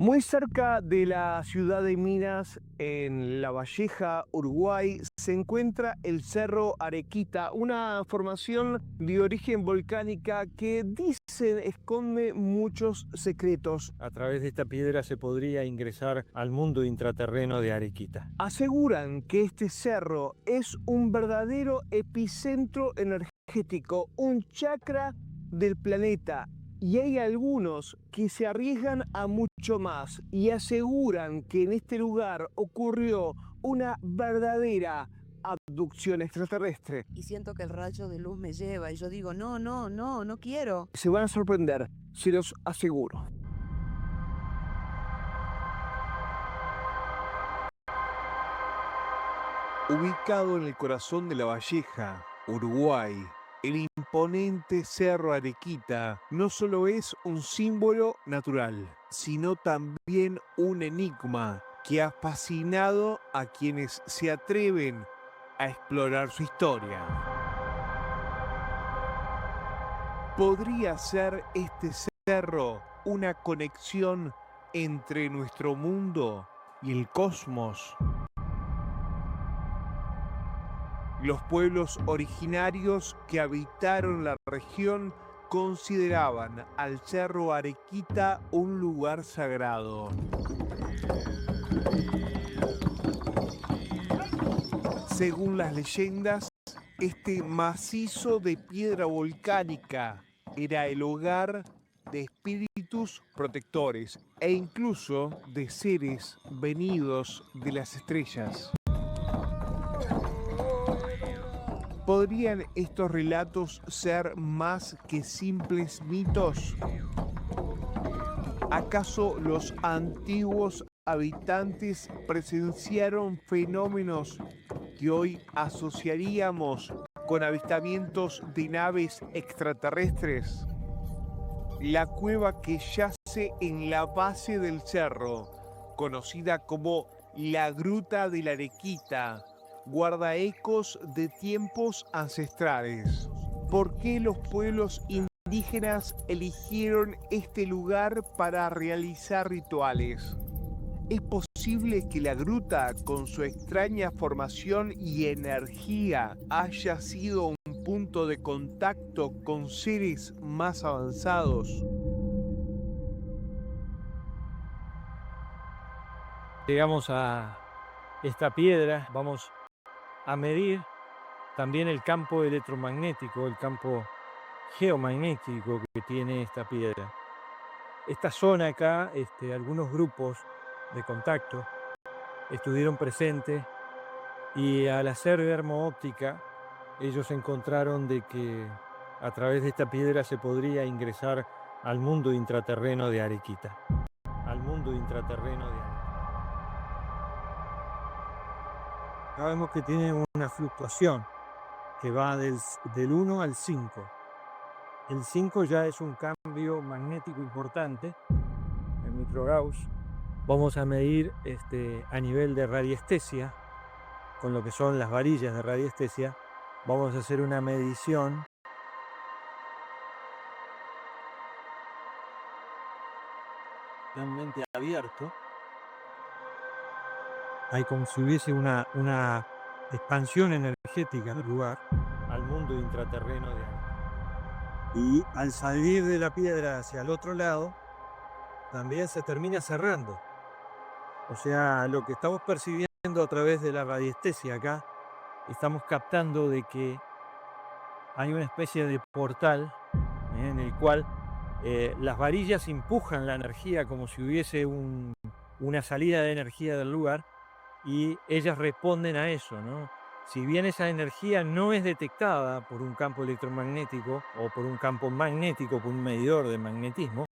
Muy cerca de la ciudad de Minas, en La Valleja, Uruguay, se encuentra el Cerro Arequita, una formación de origen volcánica que dicen esconde muchos secretos. A través de esta piedra se podría ingresar al mundo intraterreno de Arequita. Aseguran que este cerro es un verdadero epicentro energético, un chakra del planeta. Y hay algunos que se arriesgan a mucho más y aseguran que en este lugar ocurrió una verdadera abducción extraterrestre. Y siento que el rayo de luz me lleva y yo digo, no quiero. Se van a sorprender, se los aseguro. Ubicado en el corazón de La Valleja, Uruguay, el imponente Cerro Arequita no solo es un símbolo natural, sino también un enigma que ha fascinado a quienes se atreven a explorar su historia. ¿Podría ser este cerro una conexión entre nuestro mundo y el cosmos? Los pueblos originarios que habitaron la región consideraban al Cerro Arequita un lugar sagrado. Según las leyendas, este macizo de piedra volcánica era el hogar de espíritus protectores e incluso de seres venidos de las estrellas. ¿Podrían estos relatos ser más que simples mitos? ¿Acaso los antiguos habitantes presenciaron fenómenos que hoy asociaríamos con avistamientos de naves extraterrestres? La cueva que yace en la base del cerro, conocida como la Gruta de la Arequita, guarda ecos de tiempos ancestrales. ¿Por qué los pueblos indígenas eligieron este lugar para realizar rituales? ¿Es posible que la gruta, con su extraña formación y energía, haya sido un punto de contacto con seres más avanzados? Llegamos a esta piedra, vamos a medir también el campo electromagnético, el campo geomagnético que tiene esta piedra. Esta zona acá, algunos grupos de contacto estuvieron presentes y al hacer dermo-óptica ellos encontraron de que a través de esta piedra se podría ingresar al mundo intraterreno de Arequita. Al mundo intraterreno de Arequita. Acá vemos que tiene una fluctuación que va del 1 al 5. El 5 ya es un cambio magnético importante, el microgauss. Vamos a medir a nivel de radiestesia, con lo que son las varillas de radiestesia. Vamos a hacer una medición totalmente abierto. Hay como si hubiese una expansión energética del lugar al mundo intraterreno de Arequita. Y al salir de la piedra hacia el otro lado, también se termina cerrando. O sea, lo que estamos percibiendo a través de la radiestesia acá, estamos captando de que hay una especie de portal en el cual las varillas empujan la energía como si hubiese una salida de energía del lugar y ellas responden a eso, ¿no? Si bien esa energía no es detectada por un campo electromagnético o por un campo magnético, por un medidor de magnetismo,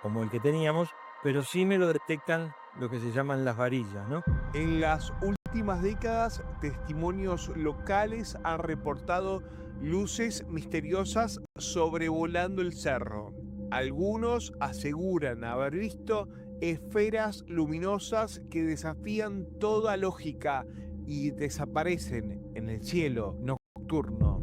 como el que teníamos, pero sí me lo detectan lo que se llaman las varillas, ¿no? En las últimas décadas, testimonios locales han reportado luces misteriosas sobrevolando el cerro. Algunos aseguran haber visto esferas luminosas que desafían toda lógica y desaparecen en el cielo nocturno.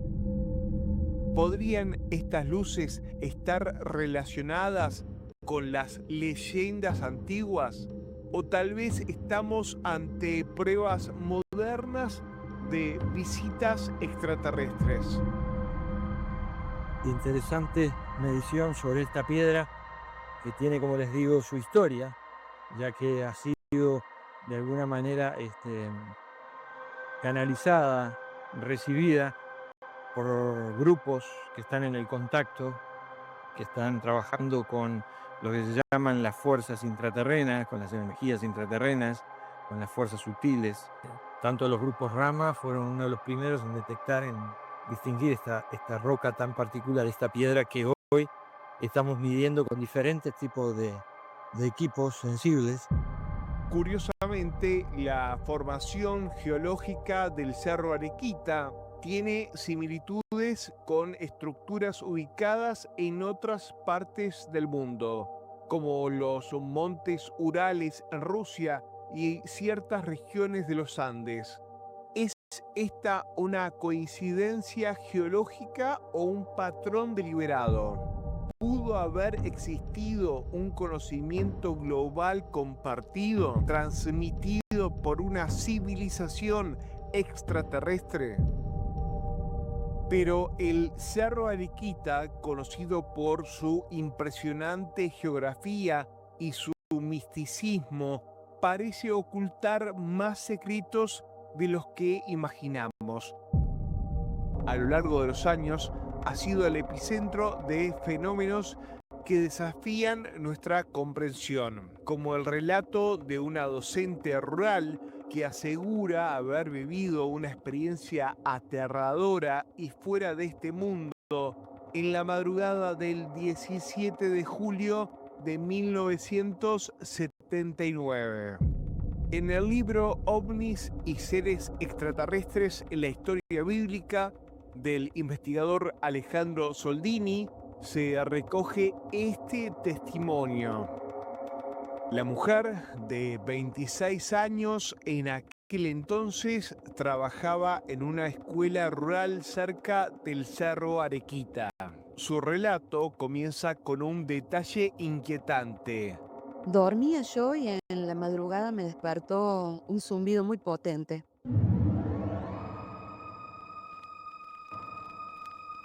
¿Podrían estas luces estar relacionadas con las leyendas antiguas? ¿O tal vez estamos ante pruebas modernas de visitas extraterrestres? Interesante medición sobre esta piedra que tiene, como les digo, su historia, ya que ha sido de alguna manera canalizada, recibida por grupos que están en el contacto, que están trabajando con lo que se llaman las fuerzas intraterrenas, con las energías intraterrenas, con las fuerzas sutiles. Tanto los grupos Rama fueron uno de los primeros en detectar, en distinguir esta roca tan particular, esta piedra que hoy estamos midiendo con diferentes tipos de equipos sensibles. Curiosamente, la formación geológica del Cerro Arequita tiene similitudes con estructuras ubicadas en otras partes del mundo, como los montes Urales en Rusia y ciertas regiones de los Andes. ¿Es esta una coincidencia geológica o un patrón deliberado? ¿Pudo haber existido un conocimiento global compartido, transmitido por una civilización extraterrestre? Pero el Cerro Arequita, conocido por su impresionante geografía y su misticismo, parece ocultar más secretos de los que imaginamos. A lo largo de los años, ha sido el epicentro de fenómenos que desafían nuestra comprensión, como el relato de una docente rural que asegura haber vivido una experiencia aterradora y fuera de este mundo en la madrugada del 17 de julio de 1979. En el libro OVNIs y seres extraterrestres en la historia bíblica del investigador Alejandro Soldini, se recoge este testimonio. La mujer de 26 años en aquel entonces trabajaba en una escuela rural cerca del Cerro Arequita. Su relato comienza con un detalle inquietante. Dormía yo y en la madrugada me despertó un zumbido muy potente.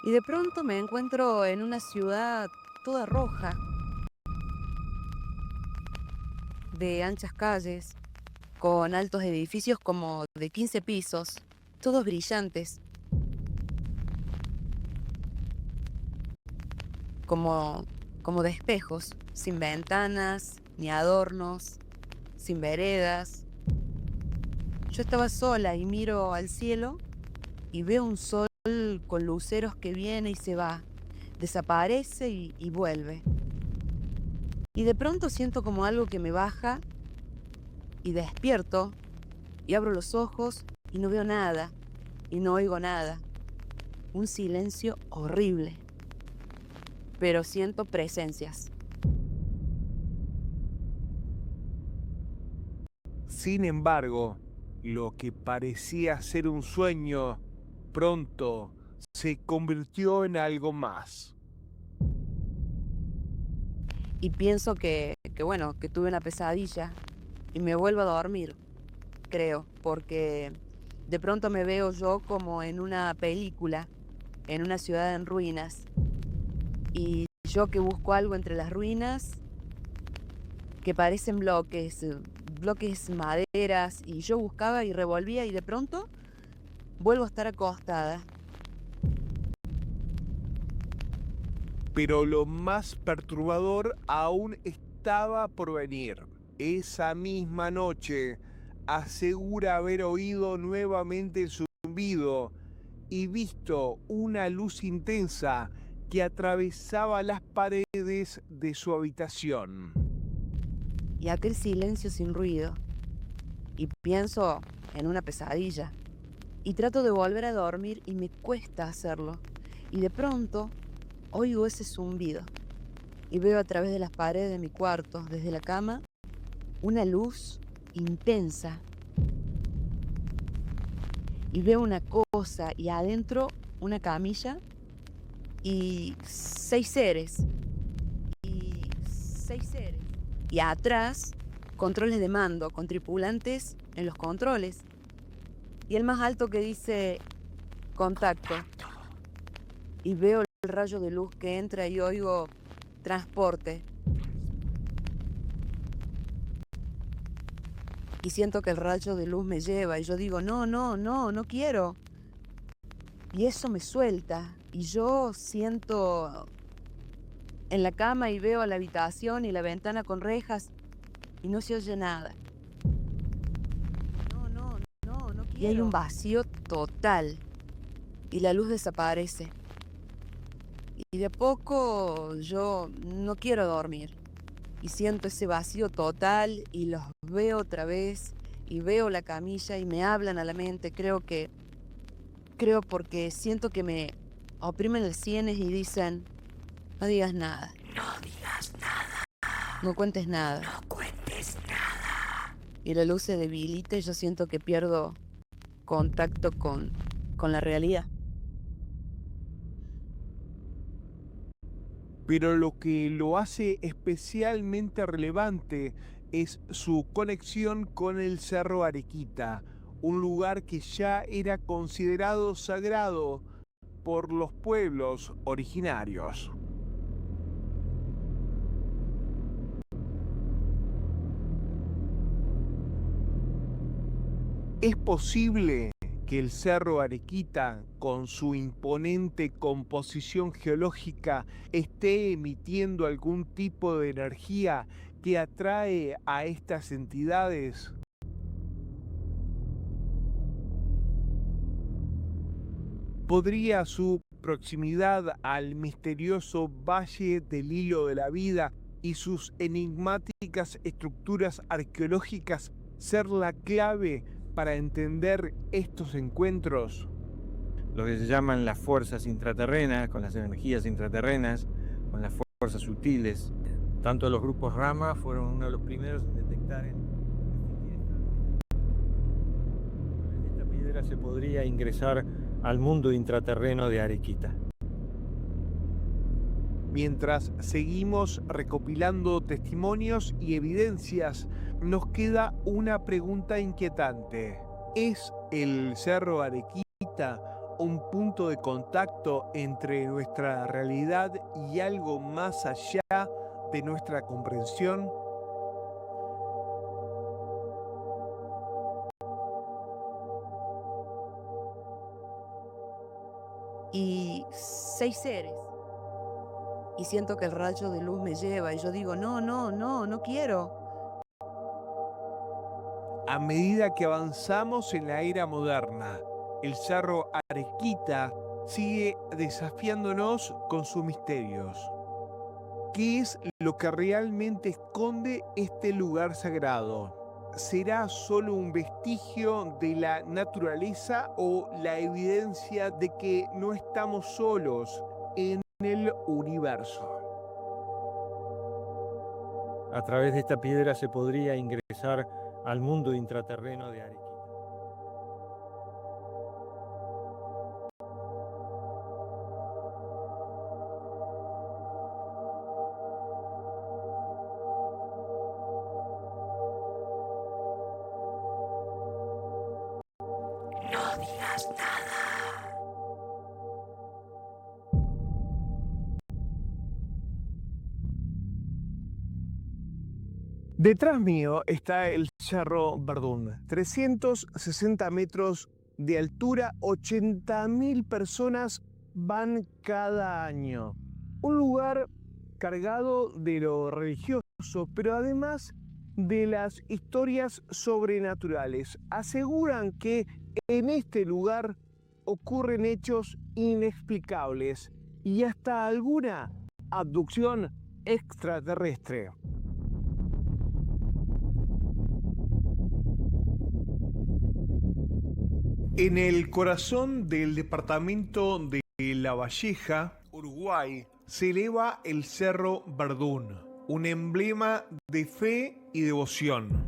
Y de pronto me encuentro en una ciudad toda roja, de anchas calles, con altos edificios como de 15 pisos, todos brillantes, como de espejos, sin ventanas, ni adornos, sin veredas. Yo estaba sola y miro al cielo y veo un sol con luceros que viene y se va, desaparece y vuelve. Y de pronto siento como algo que me baja y despierto y abro los ojos y no veo nada y no oigo nada. Un silencio horrible, pero siento presencias. Sin embargo, lo que parecía ser un sueño pronto se convirtió en algo más. Y pienso que tuve una pesadilla y me vuelvo a dormir, creo, porque de pronto me veo yo como en una película, en una ciudad en ruinas, y yo que busco algo entre las ruinas, que parecen bloques, maderas, y yo buscaba y revolvía y de pronto vuelvo a estar acostada. Pero lo más perturbador aún estaba por venir. Esa misma noche asegura haber oído nuevamente el zumbido y visto una luz intensa que atravesaba las paredes de su habitación. Y aquel silencio sin ruido. Y pienso en una pesadilla. Y trato de volver a dormir y me cuesta hacerlo. Y de pronto oigo ese zumbido. Y veo a través de las paredes de mi cuarto, desde la cama, una luz intensa. Y veo una cosa y adentro una camilla y 6 seres. Y 6 seres. Y atrás, controles de mando, con tripulantes en los controles. Y el más alto que dice contacto. Y veo el rayo de luz que entra y oigo transporte. Y siento que el rayo de luz me lleva y yo digo, no quiero. Y eso me suelta. Y yo siento en la cama y veo la habitación y la ventana con rejas y no se oye nada. No quiero. Y hay un vacío total y la luz desaparece. Y de a poco yo no quiero dormir. Y siento ese vacío total y los veo otra vez y veo la camilla y me hablan a la mente. Creo porque siento que me oprimen las sienes y dicen, no digas nada. No digas nada. No cuentes nada. No cuentes nada. Y la luz se debilita y yo siento que pierdo contacto con la realidad. Pero lo que lo hace especialmente relevante es su conexión con el Cerro Arequita, un lugar que ya era considerado sagrado por los pueblos originarios. ¿Es posible que el Cerro Arequita, con su imponente composición geológica, esté emitiendo algún tipo de energía que atrae a estas entidades? ¿Podría su proximidad al misterioso Valle del Hilo de la Vida y sus enigmáticas estructuras arqueológicas ser la clave para entender estos encuentros? Lo que se llaman las fuerzas intraterrenas, con las energías intraterrenas, con las fuerzas sutiles. Tanto los grupos Rama fueron uno de los primeros en detectar en esta piedra se podría ingresar al mundo intraterreno de Arequita. Mientras seguimos recopilando testimonios y evidencias, nos queda una pregunta inquietante. ¿Es el Cerro Arequita un punto de contacto entre nuestra realidad y algo más allá de nuestra comprensión? Y 6 seres. Y siento que el rayo de luz me lleva y yo digo, no quiero. A medida que avanzamos en la era moderna, el Cerro Arequita sigue desafiándonos con sus misterios. ¿Qué es lo que realmente esconde este lugar sagrado? ¿Será solo un vestigio de la naturaleza o la evidencia de que no estamos solos en el universo? A través de esta piedra se podría ingresar al mundo intraterreno de Arequita. No digas nada. Detrás mío está el Cerro Verdún, 360 metros de altura, 80.000 personas van cada año. Un lugar cargado de lo religioso, pero además de las historias sobrenaturales. Aseguran que en este lugar ocurren hechos inexplicables y hasta alguna abducción extraterrestre. En el corazón del departamento de La Valleja, Uruguay, se eleva el Cerro Verdún, un emblema de fe y devoción.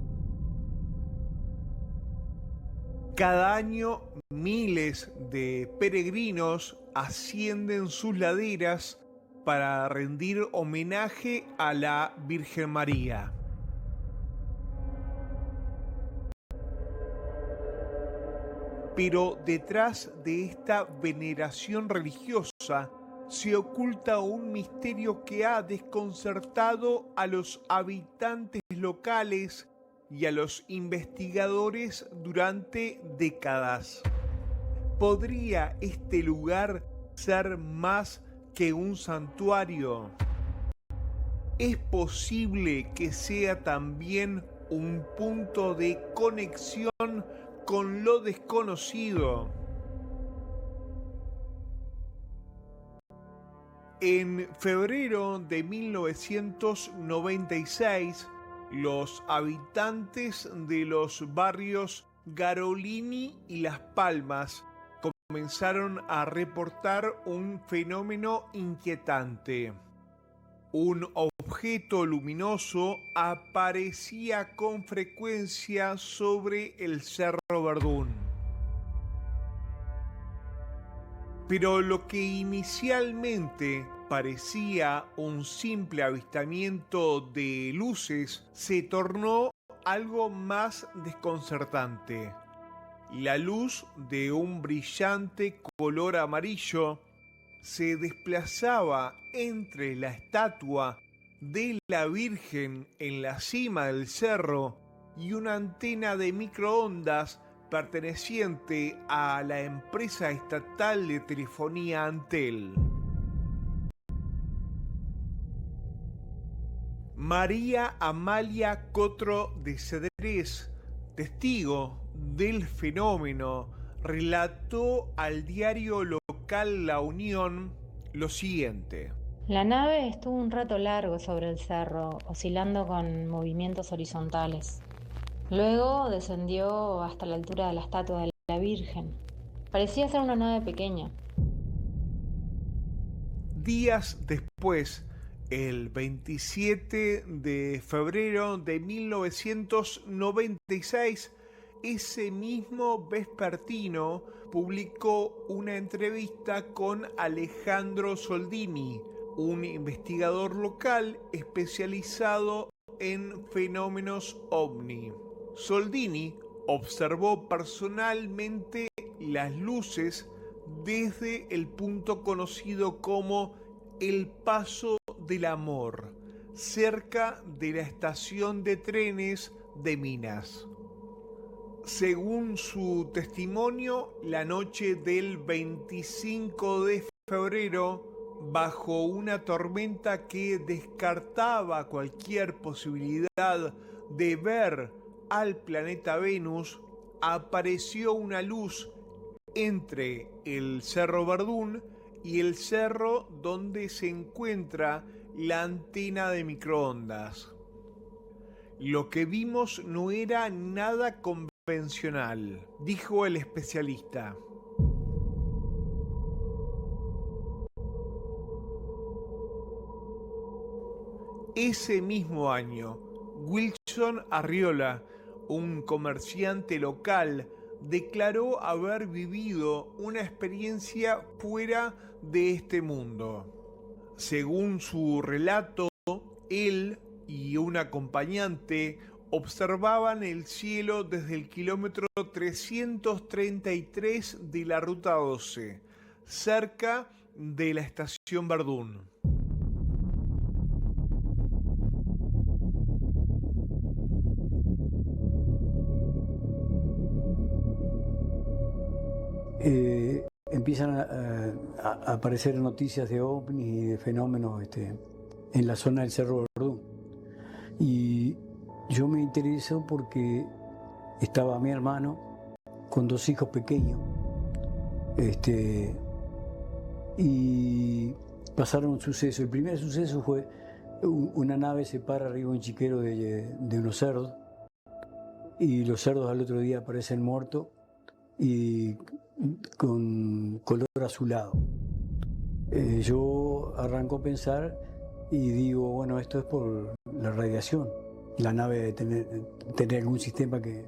Cada año miles de peregrinos ascienden sus laderas para rendir homenaje a la Virgen María. Pero detrás de esta veneración religiosa se oculta un misterio que ha desconcertado a los habitantes locales y a los investigadores durante décadas. ¿Podría este lugar ser más que un santuario? ¿Es posible que sea también un punto de conexión con lo desconocido? En febrero de 1996, los habitantes de los barrios Garolini y Las Palmas comenzaron a reportar un fenómeno inquietante. Un objeto luminoso aparecía con frecuencia sobre el Cerro Verdún. Pero lo que inicialmente parecía un simple avistamiento de luces se tornó algo más desconcertante. La luz de un brillante color amarillo se desplazaba entre la estatua de la Virgen en la cima del cerro y una antena de microondas perteneciente a la empresa estatal de telefonía Antel. María Amalia Cotro de Cedrés, testigo del fenómeno, relató al diario local La Unión lo siguiente. La nave estuvo un rato largo sobre el cerro, oscilando con movimientos horizontales. Luego descendió hasta la altura de la estatua de la Virgen. Parecía ser una nave pequeña. Días después, el 27 de febrero de 1996, ese mismo vespertino publicó una entrevista con Alejandro Soldini, un investigador local especializado en fenómenos ovni. Soldini observó personalmente las luces desde el punto conocido como el Paso del Amor, cerca de la estación de trenes de Minas. Según su testimonio, la noche del 25 de febrero, bajo una tormenta que descartaba cualquier posibilidad de ver al planeta Venus, apareció una luz entre el Cerro Verdún y el cerro donde se encuentra la antena de microondas. Lo que vimos no era nada convencional, dijo el especialista. Ese mismo año, Wilson Arriola, un comerciante local, declaró haber vivido una experiencia fuera de este mundo. Según su relato, él y un acompañante observaban el cielo desde el kilómetro 333 de la Ruta 12, cerca de la estación Verdún. Empiezan a aparecer noticias de ovnis y de fenómenos en la zona del Cerro Verdún. Y yo me intereso porque estaba mi hermano con 2 hijos pequeños. Y pasaron un suceso. El primer suceso fue una nave se para arriba de un chiquero de unos cerdos. Y los cerdos al otro día aparecen muertos y con color azulado. Yo arranco a pensar y digo, bueno, esto es por la radiación. La nave debe tener algún sistema que...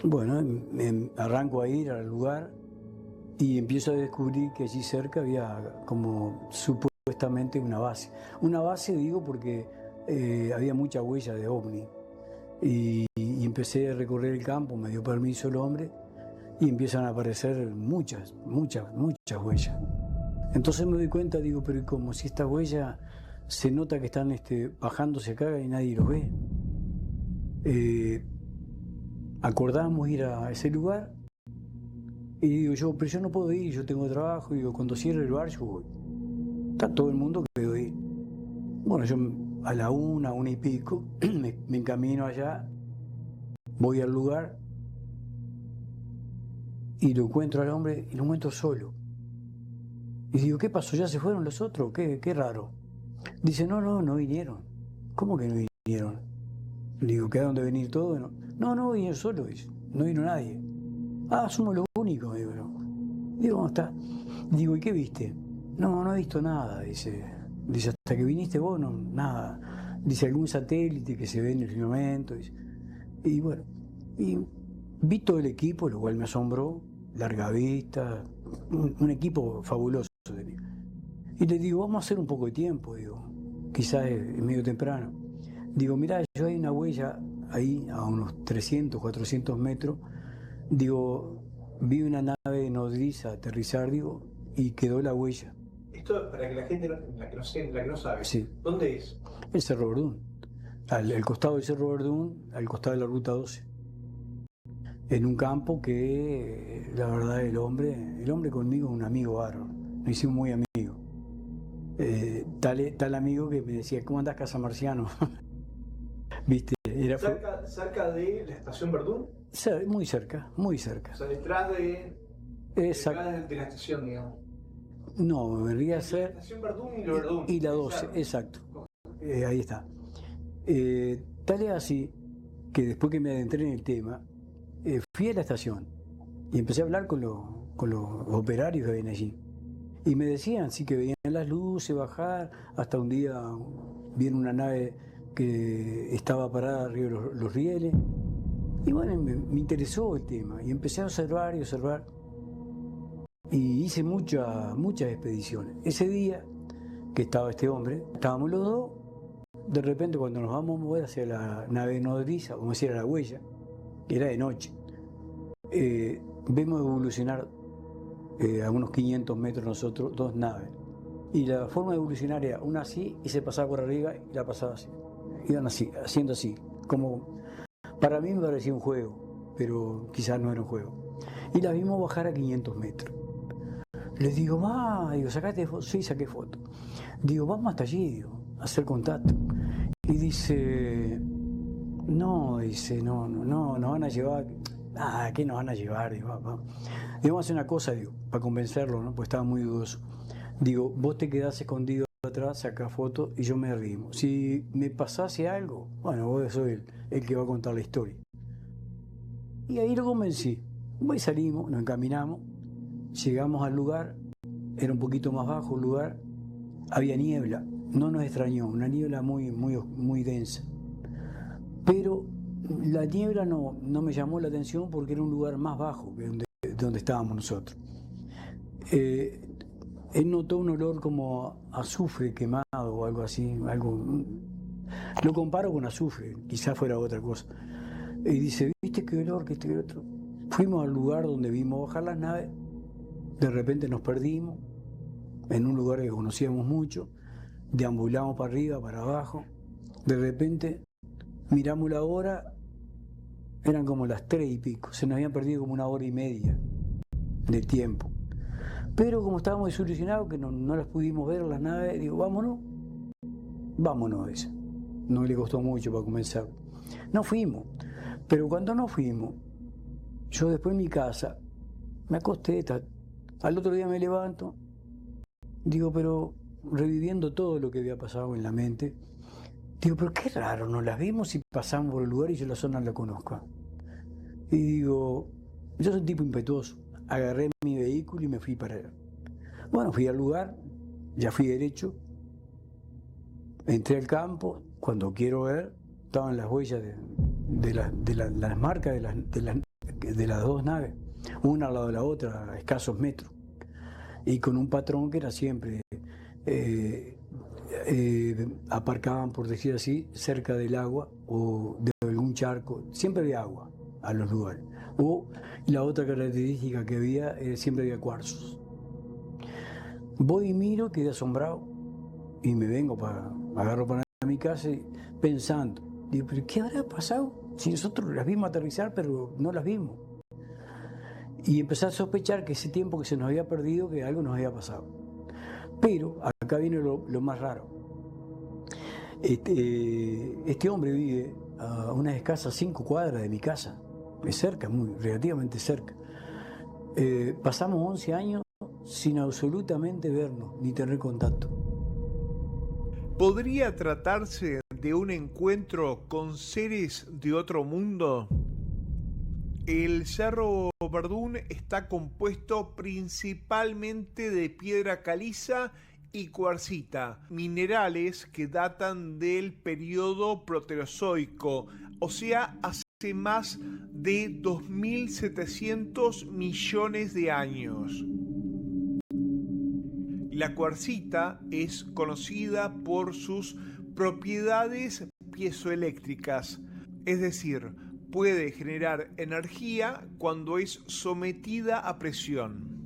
Bueno, arranco a ir al lugar y empiezo a descubrir que allí cerca había como supuestamente una base. Una base, digo, porque había mucha huella de ovni. Y empecé a recorrer el campo, me dio permiso el hombre, y empiezan a aparecer muchas huellas. Entonces me doy cuenta, digo, pero como si esta huella se nota que están bajándose acá y nadie los ve. Acordamos ir a ese lugar y digo yo, pero yo no puedo ir, yo tengo trabajo, y digo, cuando cierre el bar yo voy. Está todo el mundo que puedo ir. Bueno, yo a la 1:30 me encamino allá, voy al lugar y lo encuentro al hombre y lo encuentro solo. Y digo, ¿qué pasó? ¿Ya se fueron los otros? Qué raro. Dice, no vinieron. ¿Cómo que no vinieron? Le digo, ¿quedaron de venir todos? No, vinieron solos, dice. No vino nadie. Ah, somos los únicos, digo. Digo, ¿cómo está? Digo, ¿y qué viste? No he visto nada, dice. Dice, hasta que viniste vos, no, nada. Dice, algún satélite que se ve en el firmamento. Dice. Y bueno, y vi todo el equipo, lo cual me asombró. Larga vista, un equipo fabuloso tenía. Y le digo, vamos a hacer un poco de tiempo, digo. Quizás es medio temprano. Digo, mirá, yo hay una huella ahí a unos 300, 400 metros. Digo, vi una nave nodriza aterrizar, digo, y quedó la huella. Esto para que la gente, la que no sabe, sí. ¿Dónde es? El Cerro Verdún. Al costado del Cerro Verdún, al costado de la Ruta 12. En un campo que, la verdad, el hombre conmigo es un amigo bárbaro. Nos hicimos muy amigos. Tal amigo que me decía, ¿cómo andás, Casa Marciano? ¿Viste? Era cerca de la estación Verdún. Muy cerca. O sea, detrás de la estación, digamos. No, vendría a ser... La estación Verdún y la Verdún. Y la 12, exacto. Ahí está. Tal es así que después que me adentré en el tema, fui a la estación y empecé a hablar con los operarios que habían allí. Y me decían, sí, que veían las luces bajar, hasta un día vieron una nave que estaba parada arriba de los rieles. Y bueno, me interesó el tema y empecé a observar. Y hice muchas expediciones. Ese día que estaba este hombre, estábamos los dos, de repente cuando nos vamos a mover hacia la nave nodriza, como decía, la huella, era de noche, vemos evolucionar a unos 500 metros nosotros, dos naves. Y la forma de evolucionar era una así y se pasaba por arriba y la pasaba así. Iban así, haciendo así. Como para mí me parecía un juego, pero quizás no era un juego. Y la vimos bajar a 500 metros. Les digo, digo, ¿sacaste foto? Sí, saqué foto. Digo, vamos hasta allí, digo, a hacer contacto. Y dice, no, nos van a llevar. ¿Qué nos van a llevar? Digo, vamos a hacer una cosa, digo, para convencerlo, ¿no? Pues estaba muy dudoso. Digo, vos te quedás escondido atrás, sacás fotos y yo me arrimo. Si me pasase algo, bueno, vos sos el que va a contar la historia. Y ahí lo convencí. Pues salimos, nos encaminamos, llegamos al lugar, era un poquito más bajo el lugar, había niebla, no nos extrañó, una niebla muy densa. Pero la niebla no me llamó la atención porque era un lugar más bajo que donde estábamos nosotros. Él notó un olor como azufre quemado o algo así, lo comparo con azufre, quizás fuera otra cosa. Y dice, ¿viste qué olor, que este, que otro? Fuimos al lugar donde vimos bajar las naves, de repente nos perdimos, en un lugar que conocíamos mucho, deambulamos para arriba, para abajo, de repente miramos la hora, eran como las 3 y pico, se nos habían perdido como 1 hora y media de tiempo. Pero como estábamos desilusionados, que no las pudimos ver las naves, digo, vámonos esa. No le costó mucho para comenzar. No fuimos, pero cuando no fuimos, yo después en mi casa me acosté, al otro día me levanto, digo, pero reviviendo todo lo que había pasado en la mente, digo, pero qué raro, nos las vimos y pasamos por el lugar y yo la zona no la conozco. Y digo, yo soy un tipo impetuoso, agarré mi vehículo y me fui para allá. Bueno, fui al lugar, ya fui derecho, entré al campo, cuando quiero ver, estaban las huellas de las marcas de las dos naves, una al lado de la otra, a escasos metros, y con un patrón que era siempre aparcaban, por decir así, cerca del agua o de algún charco. Siempre había agua a los lugares. Y la otra característica que había, siempre había cuarzos. Voy y miro, quedé asombrado y me vengo agarro para mi casa pensando, digo, ¿pero qué habrá pasado? Si nosotros las vimos aterrizar, pero no las vimos. Y empecé a sospechar que ese tiempo que se nos había perdido, que algo nos había pasado. Pero acá viene lo más raro. Este hombre vive a unas escasas 5 cuadras de mi casa. Es cerca, relativamente cerca. Pasamos 11 años sin absolutamente vernos ni tener contacto. ¿Podría tratarse de un encuentro con seres de otro mundo? El Cerro Verdún está compuesto principalmente de piedra caliza y cuarcita, minerales que datan del periodo proterozoico, o sea, hace más de 2.700 millones de años. La cuarcita es conocida por sus propiedades piezoeléctricas, es decir, puede generar energía cuando es sometida a presión.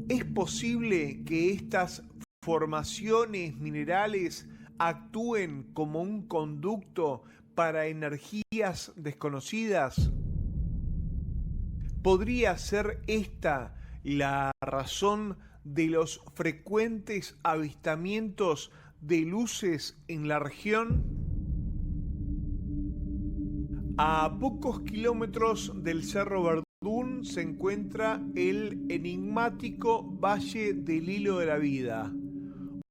¿Es posible que estas formaciones minerales actúen como un conducto para energías desconocidas? ¿Podría ser esta la razón de los frecuentes avistamientos de luces en la región? A pocos kilómetros del Cerro Verdún se encuentra el enigmático Valle del Hilo de la Vida,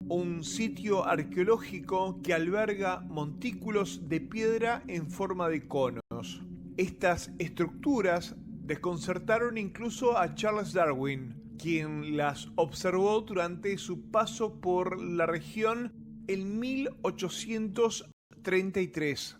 un sitio arqueológico que alberga montículos de piedra en forma de conos. Estas estructuras desconcertaron incluso a Charles Darwin, quien las observó durante su paso por la región en 1833.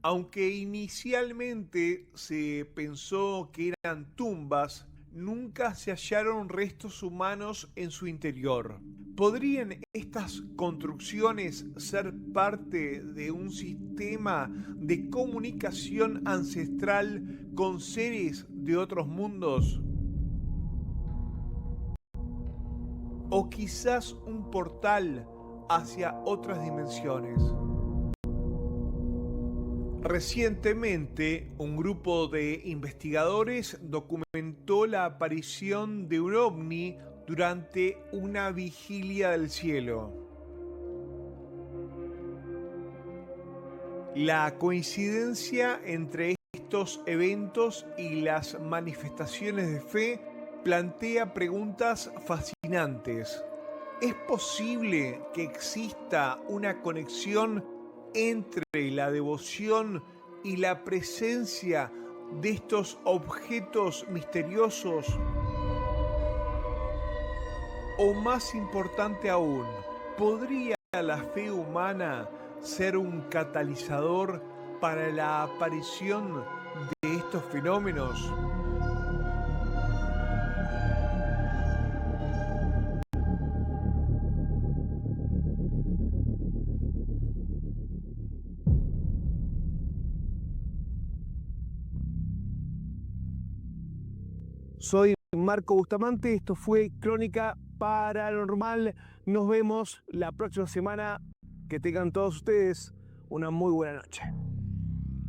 Aunque inicialmente se pensó que eran tumbas, nunca se hallaron restos humanos en su interior. ¿Podrían estas construcciones ser parte de un sistema de comunicación ancestral con seres de otros mundos? ¿O quizás un portal hacia otras dimensiones? Recientemente, un grupo de investigadores documentó la aparición de un ovni durante una vigilia del cielo. La coincidencia entre estos eventos y las manifestaciones de fe plantea preguntas fascinantes. ¿Es posible que exista una conexión entre la devoción y la presencia de estos objetos misteriosos? O más importante aún, ¿podría la fe humana ser un catalizador para la aparición de estos fenómenos? Soy Marco Bustamante, esto fue Crónica Paranormal. Nos vemos la próxima semana. Que tengan todos ustedes una muy buena noche.